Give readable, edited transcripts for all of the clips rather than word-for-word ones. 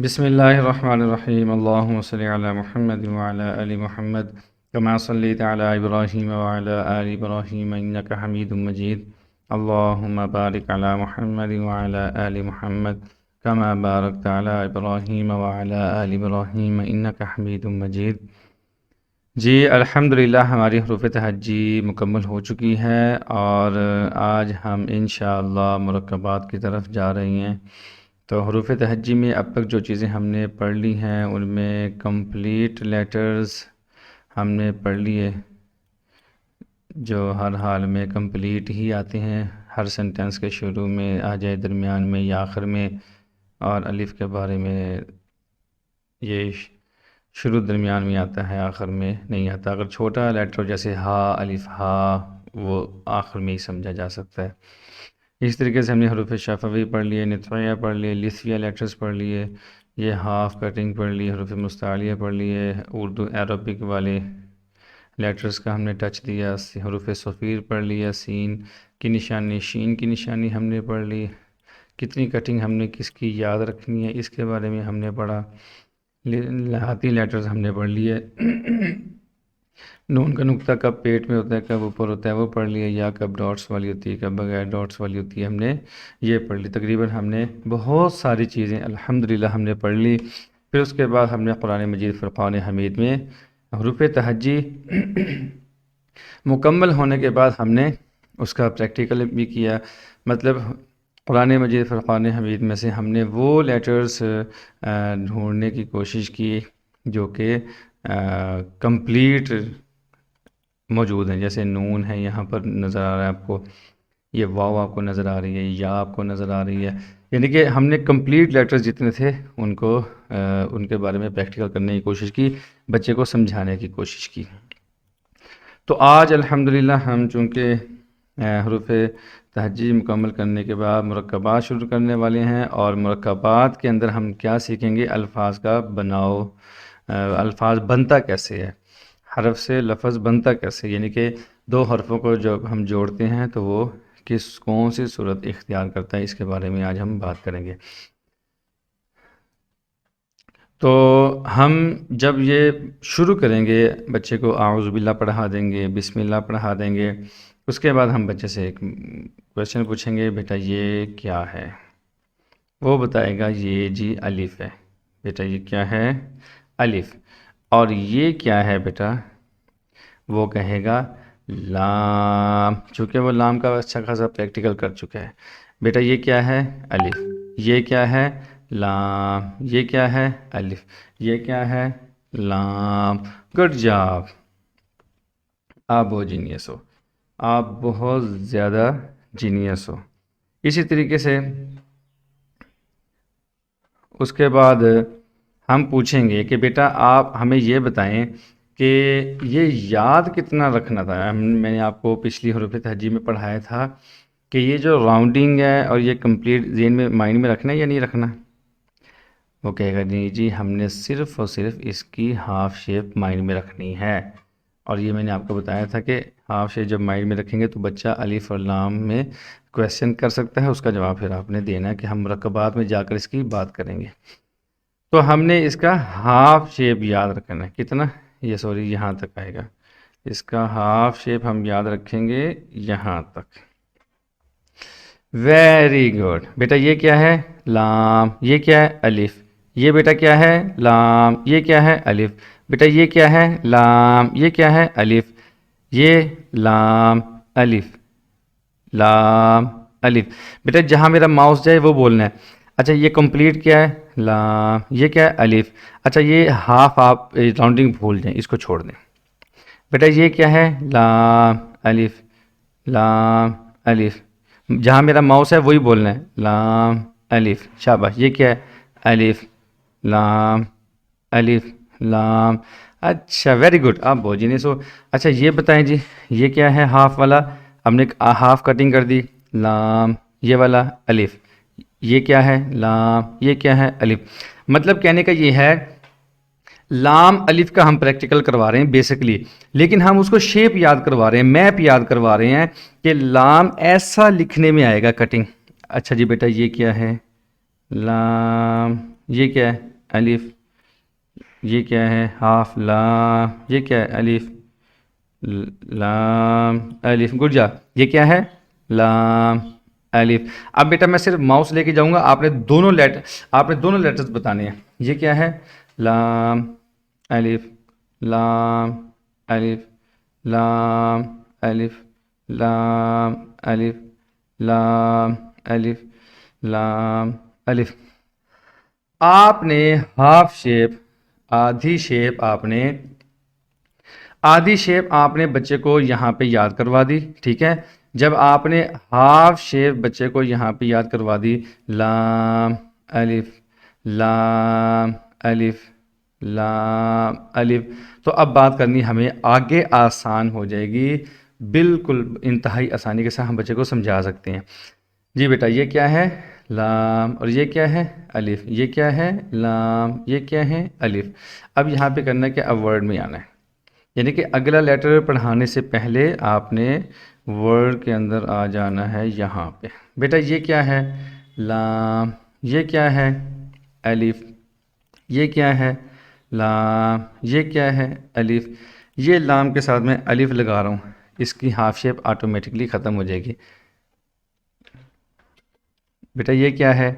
بسم اللہ الرحمن الرحیم اللہم صلی علی محمد وعلی آل محمد کما صلیت علی ابراہیم وعلی آل ابراہیم انک حمید مجید اللہم بارک علی محمد وعلی آل محمد کما بارکت علی ابراہیم وعلی آل ابراہیم انک حمید مجید۔ جی الحمدللہ ہماری حروف تہجی مکمل ہو چکی ہے اور آج ہم انشاءاللہ مرکبات کی طرف جا رہے ہیں۔ تو حروف تہجی میں اب تک جو چیزیں ہم نے پڑھ لی ہیں ان میں کمپلیٹ لیٹرز ہم نے پڑھ لیے جو ہر حال میں کمپلیٹ ہی آتے ہیں، ہر سنٹنس کے شروع میں آ جائے، درمیان میں یا آخر میں، اور الف کے بارے میں یہ شروع درمیان میں آتا ہے، آخر میں نہیں آتا۔ اگر چھوٹا لیٹر جیسے ہا، الف ہا، وہ آخر میں ہی سمجھا جا سکتا ہے۔ اس طریقے سے ہم نے حروف شفوی پڑھ لیے، نطقیہ پڑھ لیے، لثویہ لیٹرز پڑھ لیے، یہ ہاف کٹنگ پڑھ لی، حروف مستعلیہ پڑھ لیے، اردو عربک والے لیٹرز کا ہم نے ٹچ دیا، حروف صفیر پڑھ لیا، سین کی نشانی، شین کی نشانی ہم نے پڑھ لی، کتنی کٹنگ ہم نے کس کی یاد رکھنی ہے اس کے بارے میں ہم نے پڑھا، لہاتی لیٹرز ہم نے پڑھ لیے، نون کا نقطہ کب پیٹ میں ہوتا ہے، کب اوپر ہوتا ہے وہ پڑھ لیا، یا کب ڈاٹس والی ہوتی ہے، کب بغیر ڈاٹس والی ہوتی ہے، ہم نے یہ پڑھ لی۔ تقریباً ہم نے بہت ساری چیزیں الحمدللہ ہم نے پڑھ لی۔ پھر اس کے بعد ہم نے قرآن مجید فرقان حمید میں حروف تہجی مکمل ہونے کے بعد ہم نے اس کا پریکٹیکل بھی کیا، مطلب قرآن مجید فرقان حمید میں سے ہم نے وہ لیٹرز ڈھونڈنے کی کوشش کی جو کہ کمپلیٹ موجود ہیں، جیسے نون ہے یہاں پر نظر آ رہا ہے آپ کو، یہ واو آپ کو نظر آ رہی ہے، یا آپ کو نظر آ رہی ہے، یعنی کہ ہم نے کمپلیٹ لیٹرز جتنے تھے ان کو ان کے بارے میں پریکٹیکل کرنے کی کوشش کی، بچے کو سمجھانے کی کوشش کی۔ تو آج الحمدللہ ہم چونکہ حروف تہجی مکمل کرنے کے بعد مرکبات شروع کرنے والے ہیں، اور مرکبات کے اندر ہم کیا سیکھیں گے، الفاظ کا بناؤ، الفاظ بنتا کیسے ہے، حرف سے لفظ بنتا کیسے، یعنی کہ دو حرفوں کو جب ہم جوڑتے ہیں تو وہ کون سی صورت اختیار کرتا ہے، اس کے بارے میں آج ہم بات کریں گے۔ تو ہم جب یہ شروع کریں گے، بچے کو اعوذ باللہ پڑھا دیں گے، بسم اللہ پڑھا دیں گے، اس کے بعد ہم بچے سے ایک کویشچن پوچھیں گے، بیٹا یہ کیا ہے؟ وہ بتائے گا یہ جی الف ہے۔ بیٹا یہ کیا ہے؟ الف۔ اور یہ کیا ہے بیٹا؟ وہ کہے گا لام، چونکہ وہ لام کا اچھا خاصا پریکٹیکل کر چکا ہے۔ بیٹا یہ کیا ہے؟ الف۔ یہ کیا ہے؟ لام۔ یہ کیا ہے؟ الف۔ یہ کیا ہے؟ لام۔ گڈ جاب، آپ بہت جینیس ہو، آپ بہت زیادہ جینیس ہو۔ اسی طریقے سے اس کے بعد ہم پوچھیں گے کہ بیٹا آپ ہمیں یہ بتائیں کہ یہ یاد کتنا رکھنا تھا۔ میں نے آپ کو پچھلی حروف تہجی میں پڑھایا تھا کہ یہ جو راؤنڈنگ ہے اور یہ کمپلیٹ ذہن میں مائنڈ میں رکھنا ہے یا نہیں رکھنا؟ وہ کہے گا نہیں جی ہم نے صرف اور صرف اس کی ہاف شیپ مائنڈ میں رکھنی ہے، اور یہ میں نے آپ کو بتایا تھا کہ ہاف شیپ جب مائنڈ میں رکھیں گے تو بچہ الف اور لام میں کویشچن کر سکتا ہے، اس کا جواب پھر آپ نے دینا ہے کہ ہم مرکبات میں جا کر اس کی بات کریں گے۔ تو ہم نے اس کا ہاف شیپ یاد رکھنا ہے، کتنا؟ یہ سوری یہاں تک آئے گا، اس کا ہاف شیپ ہم یاد رکھیں گے یہاں تک۔ ویری گڈ بیٹا یہ کیا ہے؟ لام۔ یہ کیا ہے؟ الف۔ یہ بیٹا کیا ہے؟ لام۔ یہ کیا ہے؟ الف۔ بیٹا یہ کیا ہے؟ لام۔ یہ کیا ہے؟ الف۔ یہ لام الف لام الف۔ بیٹا جہاں میرا ماؤس جائے وہ بولنا ہے۔ اچھا یہ کمپلیٹ کیا ہے؟ لام۔ یہ کیا ہے؟ الف۔ اچھا یہ ہاف آپ راؤنڈنگ بھول جائیں، اس کو چھوڑ دیں۔ بیٹا یہ کیا ہے؟ لام الف لام الف، جہاں میرا ماؤس ہے وہی بولنا ہے، لام الف۔ شاباش۔ یہ کیا ہے؟ الف لام الف لام۔ اچھا ویری گڈ، آپ بہت جینیس ہو۔ اچھا یہ بتائیں جی یہ کیا ہے؟ ہاف والا، ہم نے ہاف کٹنگ کر دی، لام، یہ والا الف۔ یہ کیا ہے؟ لام۔ یہ کیا ہے؟ الف۔ مطلب کہنے کا یہ ہے لام الف کا ہم پریکٹیکل کروا رہے ہیں بیسکلی، لیکن ہم اس کو شیپ یاد کروا رہے ہیں، میپ یاد کروا رہے ہیں کہ لام ایسا لکھنے میں آئے گا کٹنگ۔ اچھا جی بیٹا یہ کیا ہے؟ لام۔ یہ کیا ہے؟ الف، یہ کیا ہے ہاف لام، یہ کیا ہے الف لام الف، گڈ جا، یہ کیا ہے لام الف۔ اب بیٹا میں صرف ماؤس لے کے جاؤں گا، آپ نے دونوں لیٹرز بتانے ہیں۔ یہ کیا ہے لام الف لام الف لام الف لام الف لام الف لام الف۔ آپ نے ہاف شیپ، آدھی شیپ آپ نے بچے کو یہاں پہ یاد کروا دی، ٹھیک ہے۔ جب آپ نے ہاف شیپ بچے کو یہاں پہ یاد کروا دی، لام الف لام الف لام الف، تو اب بات کرنی ہمیں آگے آسان ہو جائے گی، بالکل انتہائی آسانی کے ساتھ ہم بچے کو سمجھا سکتے ہیں۔ جی بیٹا یہ کیا ہے لام، اور یہ کیا ہے الف، یہ کیا ہے لام، یہ کیا ہے الف۔ اب یہاں پہ کرنا ہے کہ اب ورڈ میں آنا ہے، یعنی کہ اگلا لیٹر پڑھانے سے پہلے آپ نے ورڈ کے اندر آ جانا ہے یہاں پہ۔ بیٹا یہ کیا ہے لام، یہ کیا ہے الف، یہ کیا ہے لام، یہ کیا ہے الف۔ یہ لام کے ساتھ میں الف لگا رہا ہوں، اس کی ہاف شیپ آٹومیٹکلی ختم ہو جائے گی۔ بیٹا یہ کیا ہے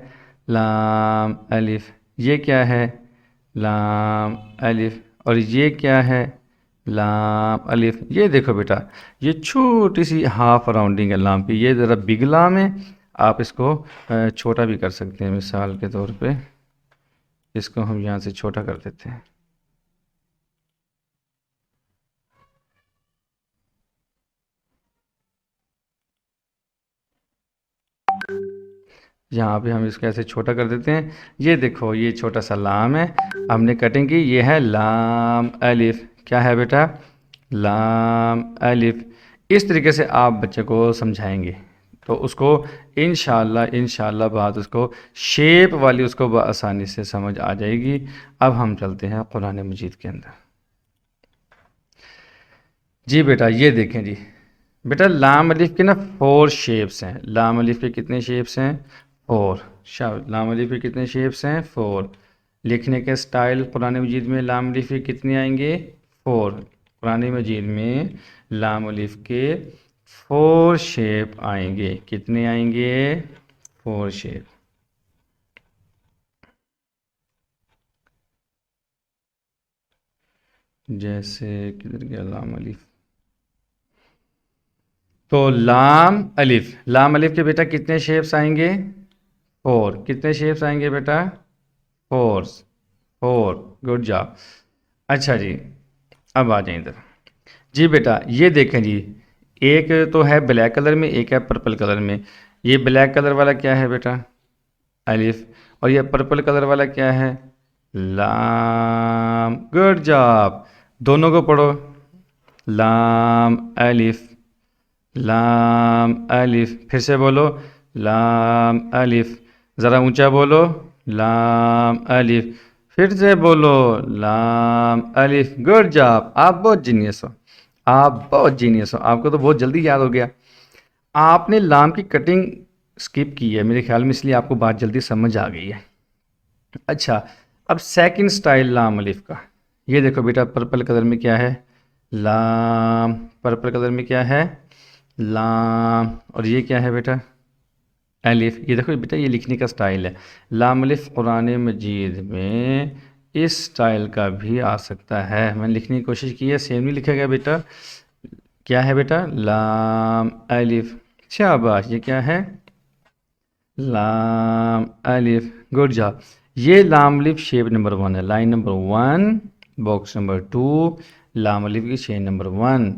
لام الف، یہ کیا ہے لام الف، اور یہ کیا ہے لام الف۔ یہ دیکھو بیٹا یہ چھوٹی سی ہاف راؤنڈنگ ہے لام کی، یہ ذرا بگ لام ہے، آپ اس کو چھوٹا بھی کر سکتے ہیں۔ مثال کے طور پہ اس کو ہم یہاں سے چھوٹا کر دیتے ہیں، یہاں پہ ہم اس کو ایسے چھوٹا کر دیتے ہیں۔ یہ دیکھو یہ چھوٹا سا لام ہے، ہم نے کٹنگ کی، یہ ہے لام الف۔ کیا ہے بیٹا لام الف۔ اس طریقے سے آپ بچے کو سمجھائیں گے تو اس کو انشاءاللہ بات اس کو شیپ والی اس کو بآسانی سے سمجھ آ جائے گی۔ اب ہم چلتے ہیں قرآن مجید کے اندر۔ جی بیٹا یہ دیکھیں جی، بیٹا لام الف کے نا 4 شیپس ہیں۔ لام الف کے کتنے شیپس ہیں 4۔ لام الف کے کتنے شیپس ہیں 4۔ لکھنے کے سٹائل قرآن مجید میں لام الف کے کتنے آئیں گے 4۔ قرآن مجید میں لام الف کے 4 شیپ آئیں گے۔ کتنے آئیں گے 4 شیپ۔ جیسے کدھر گیا لام الف، تو لام الف کے بیٹا کتنے شیپس آئیں گے 4۔ کتنے شیپس آئیں گے بیٹا 4۔ Good job. اچھا جی اب آ جائیں ادھر۔ جی بیٹا یہ دیکھیں جی، ایک تو ہے بلیک کلر میں، ایک ہے پرپل کلر میں۔ یہ بلیک کلر والا کیا ہے بیٹا الف، اور یہ پرپل کلر والا کیا ہے لام۔ گڈ جاب، دونوں کو پڑھو، لام الف لام الف، پھر سے بولو لام الف، ذرا اونچا بولو لام الف، پھر سے بولو لام الف۔ گڈ جاب، آپ بہت جینیس ہو، آپ کو تو بہت جلدی یاد ہو گیا۔ آپ نے لام کی کٹنگ سکپ کی ہے میرے خیال میں، اس لیے آپ کو بات جلدی سمجھ آ گئی ہے۔ اچھا اب سیکنڈ سٹائل لام الف کا، یہ دیکھو بیٹا پرپل کلر میں کیا ہے لام، پرپل کلر میں کیا ہے لام، اور یہ کیا ہے بیٹا الف۔ یہ دیکھو بیٹا یہ لکھنے کا سٹائل ہے لام الف، قرآن مجید میں اس سٹائل کا بھی آ سکتا ہے۔ میں نے لکھنے کی کوشش کی ہے، سیم نہیں لکھا گیا بیٹا۔ کیا ہے بیٹا لام الف، شاباش، یہ کیا ہے لام الف۔ گڈ جاب، یہ لام الف شیپ نمبر 1 ہے، لائن نمبر 1 باکس نمبر 2 لام الف کی شیپ نمبر 1۔